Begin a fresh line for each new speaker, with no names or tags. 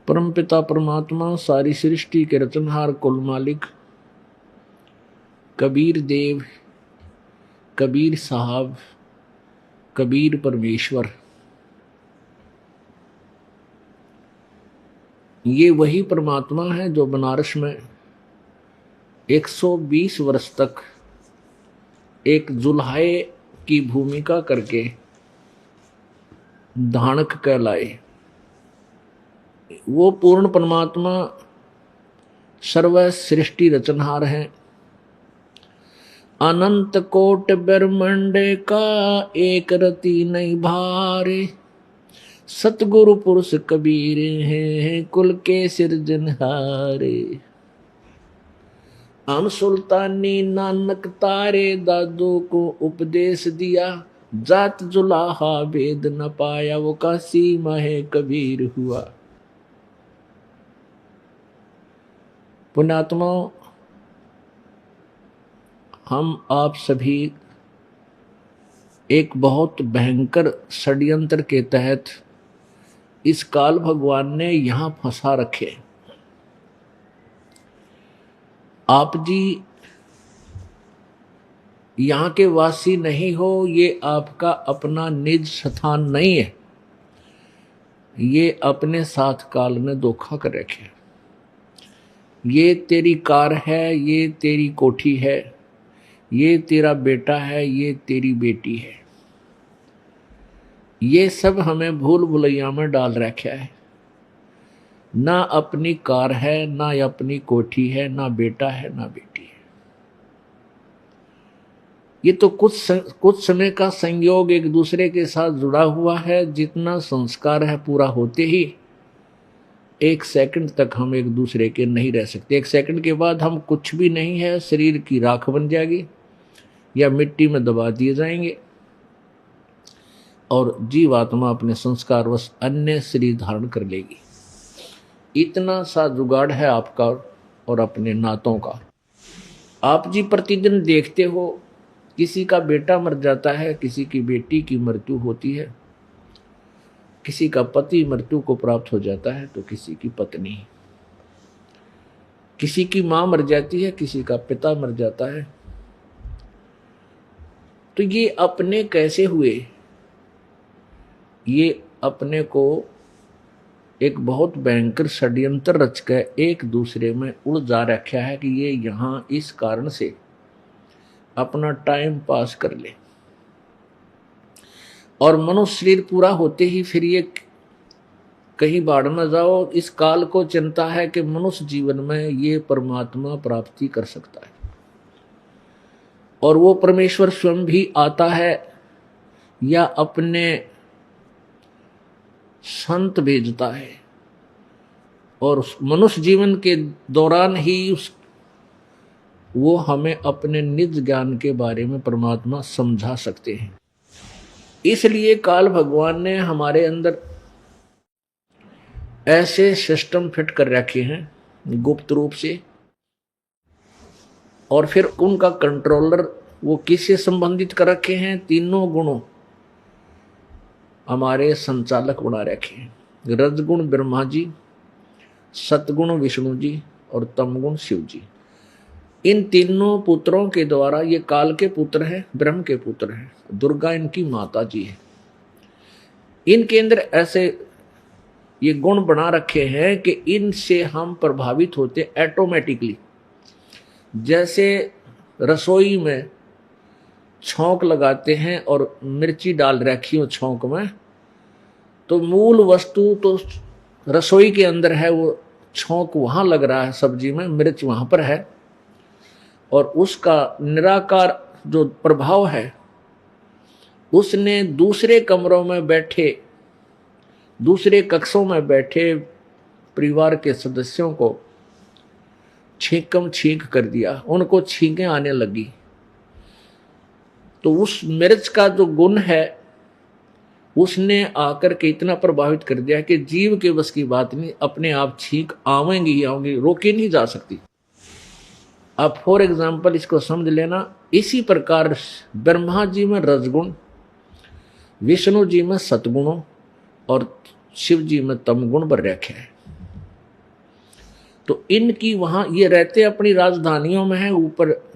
परमपिता परमात्मा, सारी सृष्टि के रचनहार, कुल मालिक, कबीर देव, कबीर साहब, कबीर परमेश्वर, ये वही परमात्मा है जो बनारस में 120 वर्ष तक एक जुल्हाए की भूमिका करके धानक कहलाए। वो पूर्ण परमात्मा सर्व सृष्टि रचनहार है। अनंत कोट ब्रह्मांड का एक रति नहीं भारे, सतगुरु पुरुष कबीर हैं कुल के सिरजनहारे। हम सुल्तानी नानक तारे दादू को उपदेश दिया, जात जुलाहा भेद न पाया वो काशी माहे कबीर हुआ। पुण्यात्मा, हम आप सभी एक बहुत भयंकर षड्यंत्र के तहत इस काल भगवान ने यहां फंसा रखे। आप जी यहाँ के वासी नहीं हो, ये आपका अपना निज स्थान नहीं है, ये अपने साथ काल ने धोखा कर रखे। ये तेरी कार है, ये तेरी कोठी है, ये तेरा बेटा है, ये तेरी बेटी है, ये सब हमें भूल भुलैया में डाल रखा है। ना अपनी कार है, ना अपनी कोठी है, ना बेटा है, ना बेटी है। ये तो कुछ समय का संयोग एक दूसरे के साथ जुड़ा हुआ है। जितना संस्कार है पूरा होते ही 1 सेकंड तक हम एक दूसरे के नहीं रह सकते। 1 सेकंड के बाद हम कुछ भी नहीं है, शरीर की राख बन जाएगी या मिट्टी में दबा दिए जाएंगे और जीवात्मा अपने संस्कारवश अन्य शरीर धारण कर लेगी। इतना सा जुगाड़ है आपका और अपने नातों का। आप जी प्रतिदिन देखते हो, किसी का बेटा मर जाता है, किसी की बेटी की मृत्यु होती है, किसी का पति मृत्यु को प्राप्त हो जाता है तो किसी की पत्नी, किसी की मां मर जाती है, किसी का पिता मर जाता है। तो ये अपने कैसे हुए? ये अपने को एक बहुत भयंकर षड्यंत्र रच कर एक दूसरे में उलझा रखा है कि ये यहां इस कारण से अपना टाइम पास कर ले और मनुष्य शरीर पूरा होते ही फिर ये कहीं बाढ़ में जाओ। इस काल को चिंता है कि मनुष्य जीवन में ये परमात्मा प्राप्ति कर सकता है और वो परमेश्वर स्वयं भी आता है या अपने संत भेजता है और मनुष्य जीवन के दौरान ही वो हमें अपने निज ज्ञान के बारे में परमात्मा समझा सकते हैं। इसलिए काल भगवान ने हमारे अंदर ऐसे सिस्टम फिट कर रखे हैं गुप्त रूप से, और फिर उनका कंट्रोलर वो किससे संबंधित कर रखे हैं? तीनों गुणों हमारे संचालक बना रखे हैं। रजगुण ब्रह्मा जी, सतगुण विष्णु जी और तमगुण शिव जी। इन तीनों पुत्रों के द्वारा, ये काल के पुत्र हैं, ब्रह्म के पुत्र हैं, दुर्गा इनकी माता जी है। इनके अंदर ऐसे ये गुण बना रखे हैं कि इनसे हम प्रभावित होते ऑटोमेटिकली। जैसे रसोई में छौंक लगाते हैं और मिर्ची डाल रखी हो छौंक में, तो मूल वस्तु तो रसोई के अंदर है, वो छौंक वहां लग रहा है, सब्जी में मिर्च वहां पर है, और उसका निराकार जो प्रभाव है उसने दूसरे कमरों में बैठे, दूसरे कक्षों में बैठे परिवार के सदस्यों को छींकम छींक कर दिया, उनको छींकें आने लगी। तो उस मिर्च का जो गुण है उसने आकर के इतना प्रभावित कर दिया कि जीव के बस की बात नहीं, अपने आप छींक आवेंगी ही आवेंगी, रोकी नहीं जा सकती। अब फॉर एग्जाम्पल इसको समझ लेना। इसी प्रकार ब्रह्मा जी में रजगुण, विष्णु जी में सतगुणों और शिव जी में तमगुण पर रखे है। तो इनकी वहाँ ये रहते अपनी राजधानियों में है, ऊपर